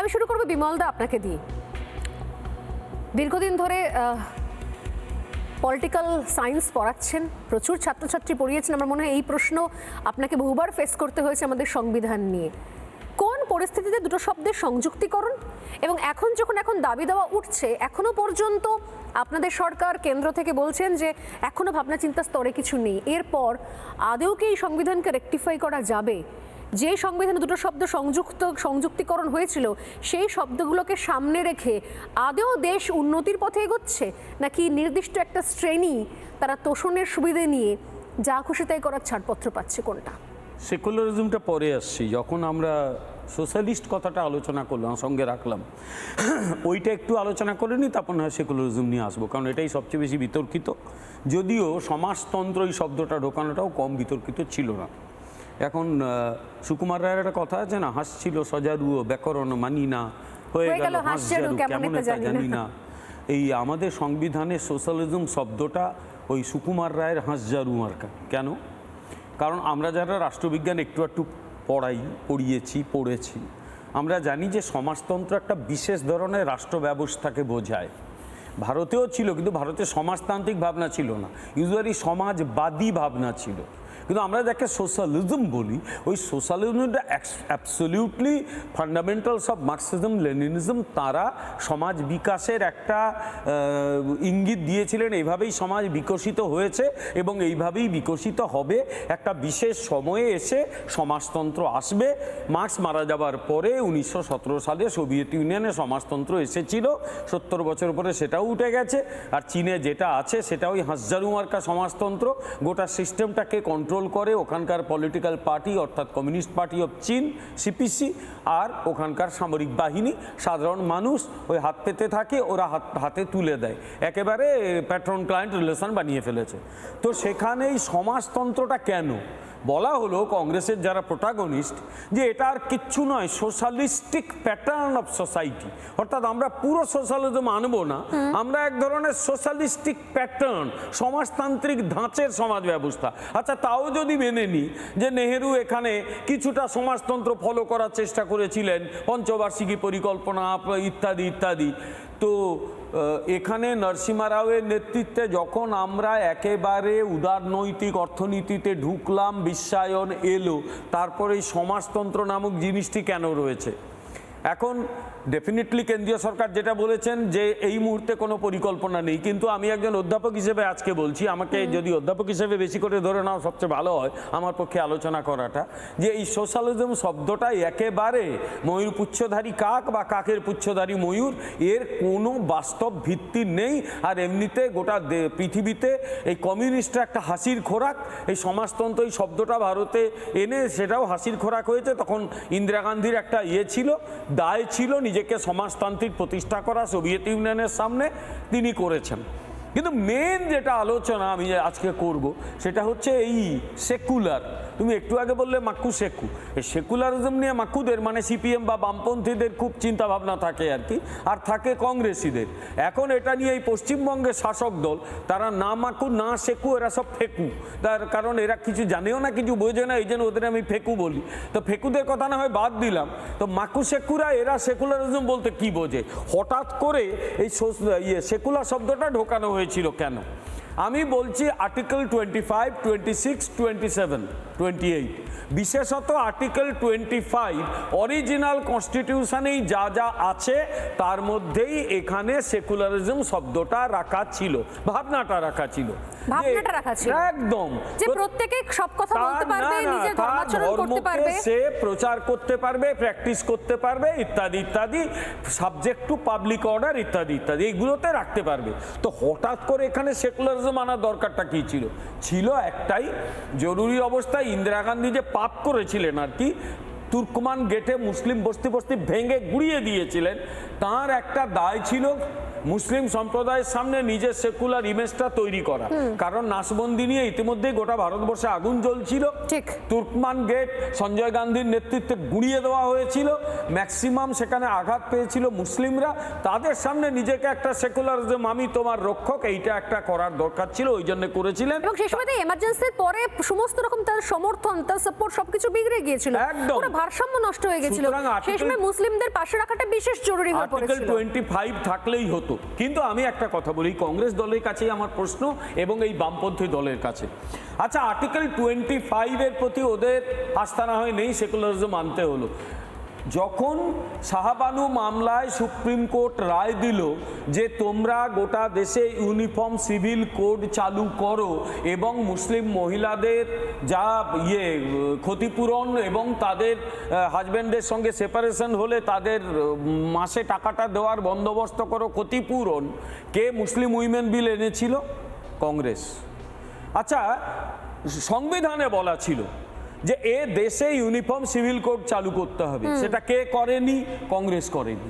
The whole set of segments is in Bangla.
আমি শুরু করবো বিমলদা আপনাকে দিয়ে। দীর্ঘদিন ধরে পলিটিক্যাল সায়েন্স পড়াচ্ছেন, প্রচুর ছাত্রছাত্রী পড়িয়েছেন। আমার মনে হয় এই প্রশ্ন আপনাকে বহুবার ফেস করতে হয়েছে আমাদের সংবিধান নিয়ে। কোন পরিস্থিতিতে দুটো শব্দের সংযুক্তিকরণ, এবং এখন দাবি দেওয়া উঠছে, এখনো পর্যন্ত আপনাদের সরকার কেন্দ্র থেকে বলছেন যে এখনো ভাবনা চিন্তা স্তরে কিছু নেই, এরপর আদৌ কি এই সংবিধানকে রেকটিফাই করা যাবে? যে সংবিধানে দুটো শব্দ সংযুক্তিকরণ হয়েছিল সেই শব্দগুলোকে সামনে রেখে আদৌ দেশ উন্নতির পথে এগোচ্ছে, নাকি নির্দিষ্ট একটা শ্রেণী তারা তোষণের সুবিধে নিয়ে যা খুশি তাই করার ছাড়পত্র পাচ্ছে? কোনটা? সেকুলারিজমটা পরে আসছি, যখন আমরা সোশ্যালিস্ট কথাটা আলোচনা করলাম, সঙ্গে রাখলাম, ওইটা একটু আলোচনা করে নিই, তারপর না সেকুলারিজম নিয়ে আসবো, কারণ এটাই সবচেয়ে বেশি বিতর্কিত। যদিও সমাজতন্ত্র এই শব্দটা ঢোকানোটাও কম বিতর্কিত ছিল না। এখন সুকুমার রায়ের একটা কথা আছে না, হাসছিল সজারুও ব্যাকরণ মানি না, হয়ে গেল হাসজারু কেমন এটা জানি না। এই আমাদের সংবিধানে সোশ্যালিজম শব্দটা ওই সুকুমার রায়ের হাসজারু মার্কা। কেন? কারণ আমরা যারা রাষ্ট্রবিজ্ঞান একটু একটু পড়েছি, আমরা জানি যে সমাজতন্ত্র একটা বিশেষ ধরনের রাষ্ট্র ব্যবস্থাকে বোঝায়। ভারতেও ছিল, কিন্তু ভারতে সমাজতান্ত্রিক ভাবনা ছিল না, ইউজুয়ালি সমাজবাদী ভাবনা ছিল। কিন্তু আমরা যাকে সোশ্যালিজম বলি, ওই সোশ্যালিজমটা absolutely fundamentals of Marxism Leninism, তারা সমাজ বিকাশের একটা ইঙ্গিত দিয়েছিলেন। এইভাবেই সমাজ বিকশিত হয়েছে এবং এইভাবেই বিকশিত হবে। একটা বিশেষ সময়ে এসে সমাজতন্ত্র আসবে। মার্কস মারা যাবার পরে 1917 সালে সোভিয়েত ইউনিয়নে সমাজতন্ত্র এসেছিল, 70 বছর পরে সেটাও উঠে গেছে। আর চীনে যেটা আছে সেটা ওই হাসজারু মার্কা সমাজতন্ত্র, গোটা সিস্টেমটাকে কন্ট্রোল করে ওখানকার পলিটিক্যাল পার্টি, অর্থাৎ কমিউনিস্ট পার্টি অফ চীন, সিপিসি, আর ওখানকার সামরিক বাহিনী। সাধারণ মানুষ ওই হাত পেতে থাকে, ওরা হাতে তুলে দেয়, একেবারে প্যাট্রন ক্লায়েন্ট রিলেশন বানিয়ে ফেলেছে। তো সেখানে এই সমাজতন্ত্রটা কেন বলা হলো কংগ্রেসের যারা প্রোটাগনিস্ট, যে এটা আর কিচ্ছু নয়, সোশ্যালিস্টিক প্যাটার্ন অফ সোসাইটি। অর্থাৎ আমরা পুরো সোশ্যালিজম আনবো না, আমরা এক ধরনের সোশ্যালিস্টিক প্যাটার্ন, সমাজতান্ত্রিক ধাঁচের সমাজ ব্যবস্থা। আচ্ছা, তাও যদি মেনে নিই যে নেহেরু এখানে কিছুটা সমাজতন্ত্র ফলো করার চেষ্টা করেছিলেন, পঞ্চবার্ষিকী পরিকল্পনা ইত্যাদি ইত্যাদি, তো এখানে নরসিমহা রাওয়ের নেতৃত্বে যখন আমরা একেবারে উদারনৈতিক অর্থনীতিতে ঢুকলাম, বিশ্বায়ন এলো, তারপরে এই সমাজতন্ত্র নামক জিনিসটি কেন রয়েছে? এখন ডেফিনেটলি কেন্দ্রীয় সরকার যেটা বলেছেন যে এই মুহূর্তে কোনো পরিকল্পনা নেই, কিন্তু আমি একজন অধ্যাপক হিসেবে আজকে বলছি, আমাকে যদি অধ্যাপক হিসেবে বেশি করে ধরে নাও সবচেয়ে ভালো হয় আমার পক্ষে আলোচনা করাটা, যে এই সোশ্যালিজম শব্দটা একেবারে ময়ূর পুচ্ছধারী কাক বা কাকের পুচ্ছধারী ময়ূর, এর কোনো বাস্তব ভিত্তি নেই। আর এমনিতে গোটা পৃথিবীতে এই কমিউনিস্টরা একটা হাসির খোরাক, এই সমাজতন্ত্র এই শব্দটা ভারতে এনে সেটাও হাসির খোরাক হয়েছে। তখন ইন্দিরা গান্ধীর একটা ছিল, দায় ছিল নিজেকে সমাজতান্ত্রিক প্রতিষ্ঠা করা সোভিয়েত ইউনিয়নের সামনে, তিনি করেছেন। কিন্তু মেন যেটা আলোচনা আমি আজকে করব সেটা হচ্ছে এই সেকুলার। তুমি একটু আগে বললে মাক্কু সেকু, এই সেকুলারিজম নিয়ে মাক্কুদের মানে সিপিএম বা বামপন্থীদের খুব চিন্তা ভাবনা থাকে আর কি, আর থাকে কংগ্রেসিদের। এখন এটা নিয়ে এই পশ্চিমবঙ্গের শাসক দল, তারা না মাক্কু না সেকু, এরা সব ফেকু। তার কারণ এরা কিছু জানেও না, কিছু বোঝে না, এই জন্য ওদের আমি ফেকু বলি। তো ফেকুদের কথা না হয় বাদ দিলাম, তো মাক্কু সেকুরা এরা সেকুলারিজম বলতে কি বোঝে? হঠাৎ করে এই সেকুলার শব্দটা ঢোকানো হয়েছিল কেন? আমি বলছি আর্টিকেল 25, 26, 27, 28, বিশেষত আর্টিকেল 25 অরিজিনাল কনস্টিটিউশনেই যা যা আছে তার মধ্যেই এখানে সেকুলারিজম শব্দটা রাখা ছিল, ভাবনাটা রাখা ছিল, একদম যে প্রত্যেকে সব কথা বলতে পারবে, নিজের ধর্মাচরণ করতে পারবে, সে প্রচার করতে পারবে, প্র্যাকটিস করতে পারবে ইত্যাদি ইত্যাদি, সাবজেক্ট টু পাবলিক অর্ডার ইত্যাদি ইত্যাদি, এইগুলোতে রাখতে পারবে। তো হঠাৎ করে এখানে সেকুলারিজম আনার দরকারটা কি ছিল? ছিল একটাই, জরুরি অবস্থায় ইন্দিরা গান্ধী যে পাপ করেছিলেন আর কি, তুর্কমান গেটে মুসলিম বস্তি ভেঙে গুড়িয়ে দিয়েছিলেন, তার একটা দায় ছিল মুসলিম সম্প্রদায়ের সামনে নিজের সেকুলার ইমেজটা তৈরি করা। কারণ নাশবন্দি নিয়ে ইতিমধ্যে গোটা ভারতবর্ষে আগুন জ্বলছিল। তুর্কমান গেট সঞ্জয় গান্ধীর নেতৃত্বে গুড়িয়ে দেওয়া হয়েছিল, ম্যাক্সিমাম সেখানে আঘাত পেয়েছিল মুসলিমরা। তাদের সামনে নিজেকে একটা সেকুলারিজম, আমি তোমার রক্ষক, এইটা একটা করার দরকার ছিল, ওই জন্য করেছিলেন। এবং সেই সময় এমার্জেন্সির পরে সমস্ত রকম তার সমর্থন, তার সাপোর্ট সবকিছু বিগড়ে গিয়েছিল, একদম ভারসাম্য নষ্ট হয়ে গেছিল, সুতরাং সেই সময় মুসলিমদের পাশে রাখাটা বিশেষ জরুরি হয়ে আর্টিকেল পড়েছিল। 25 থাকলেই হতো। কিন্তু আমি একটা কথা বলি, কংগ্রেস দলের কাছেই আমার প্রশ্ন এবং এই বামপন্থী দলের কাছে। আচ্ছা, আর্টিকেল 25 এর প্রতি ওদের আস্থা না হয় নেই, সেকুলারিজম মানতে হলো। যখন শাহবানু মামলায় সুপ্রিম কোর্ট রায় দিল যে তোমরা গোটা দেশে ইউনিফর্ম সিভিল কোড চালু করো এবং মুসলিম মহিলাদের যা ক্ষতিপূরণ এবং তাদের হাজব্যান্ডের সঙ্গে সেপারেশন হলে তাদের মাসে টাকাটা দেওয়ার বন্দোবস্ত করো, ক্ষতিপূরণ, কে মুসলিম উইমেন বিল এনেছিল? কংগ্রেস। আচ্ছা, সংবিধানে বলা ছিল যে এ দেশে ইউনিফর্ম সিভিল কোড চালু করতে হবে, সেটা কে করেনি? কংগ্রেস করেনি।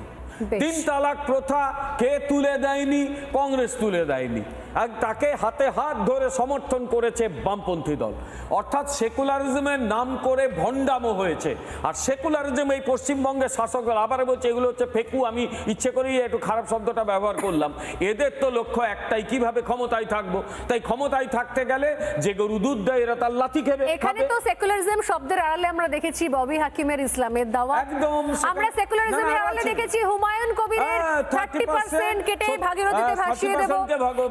বেশ। 3 তালাক প্রথা কে তুলে দেয়নি? কংগ্রেস তুলে দেয়নি। আর তাকে হাতে হাত ধরে সমর্থন করেছে বামপন্থী দল। অর্থাৎ সেকুলারিজমের নাম করে ভণ্ডামো হয়েছে। আর সেকুলারিজম এই পশ্চিমবঙ্গের শাসকদল, আবার বলছে এগুলো হচ্ছে ফেকু, আমি ইচ্ছে করেই একটু খারাপ শব্দটা ব্যবহার করলাম। এদের তো লক্ষ্য একটাই, কিভাবে ক্ষমতায় থাকবো। তাই ক্ষমতায় থাকতে গেলে যে গরু দুধ দেয় এরা তার লাথি খেবে। এখানে তো সেকুলারিজম শব্দের আড়ালে আমরা দেখেছি ববি হাকিমের ইসলামের দাওয়া, একদম আমরা সেকুলারিজমের আড়ালে দেখেছি হুমায়ুন কবিরের 30% কেটে ভাগীরথীতে ভাসিয়ে দেব,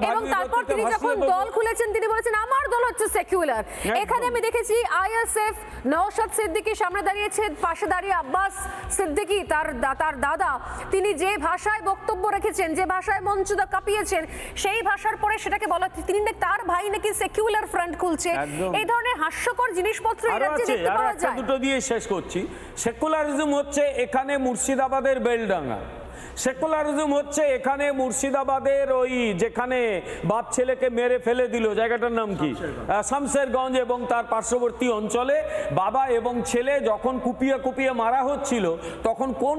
এবং তারপর তিনি যখন দল খুলেছেন তিনি বলেছেন আমার দল হচ্ছে সেকুলার। এখানে আমি দেখেছি আইএসএফ নওশাদ সিদ্দিকী সামনে দাঁড়িয়েছে, পাশে দাঁড়িয়ে আব্বাস সিদ্দিকী তার দাদা, তিনি যে ভাষায় বক্তব্য রেখেছেন, যে ভাষায় মঞ্চটা কাঁপিয়েছেন, সেই ভাষার পরে সেটাকে বলা তিনি তার ভাই নাকি সেকুলার ফ্রন্ট খুলছে। এই ধরনের হাস্যকর জিনিসপত্র এই রাজ্যে দেখতে পাওয়া যায়। দুটো দিয়ে শেষ করছি। সেকুলারিজম হচ্ছে এখানে মুর্শিদাবাদের বেলডাঙ্গা, সেকুলারিজম হচ্ছে এখানে মুর্শিদাবাদের ওই যেখানে বাপ ছেলেকে মেরে ফেলে দিল, জায়গাটার নাম কি? শামশেরগঞ্জ এবং তার পার্শ্ববর্তী অঞ্চলে বাবা এবং ছেলে যখন কুপিয়ে কুপিয়ে মারা হচ্ছিল, তখন কোন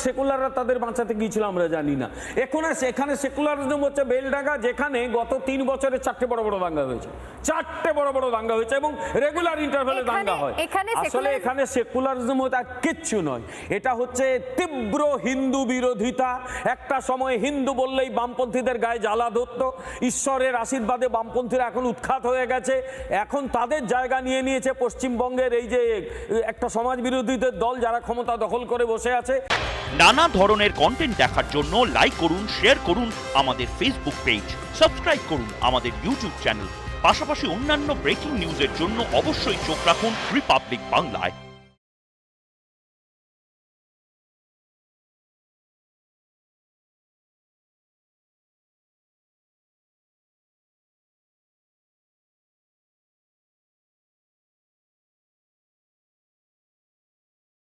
সেকুলাররা তাদের বাঁচাতে গিয়েছিল আমরা জানি না। এখানে সেকুলারিজম হচ্ছে বেলডাঙ্গা, যেখানে গত 3 বছরে 4টে বড় বড় দাঙ্গা হয়েছে, 4টে বড় বড় দাঙ্গা হয়েছে এবং রেগুলার ইন্টারভ্যালে দাঙ্গা হয়। আসলে এখানে সেকুলারিজম আর কিচ্ছু নয়, এটা হচ্ছে তীব্র হিন্দু বিরোধিতা। একটা সময় হিন্দু বললেই বামপন্থীদের গায়ে জ্বালা ধরতো, ঈশ্বরের আশীর্বাদে বামপন্থীরা এখন উৎখাত হয়ে গেছে, এখন তাদের জায়গা নিয়ে নিয়েছে পশ্চিমবঙ্গের এই যে একটা সমাজ বিরোধীদের দল যারা ক্ষমতা দখল করে বসে আছে। নানা ধরনের কন্টেন্ট দেখার জন্য লাইক করুন, শেয়ার করুন আমাদের ফেসবুক পেজ, সাবস্ক্রাইব করুন আমাদের ইউটিউব চ্যানেল। পাশাপাশি অন্যান্য ব্রেকিং নিউজের জন্য অবশ্যই চোখ রাখুন রিপাবলিক বাংলায়।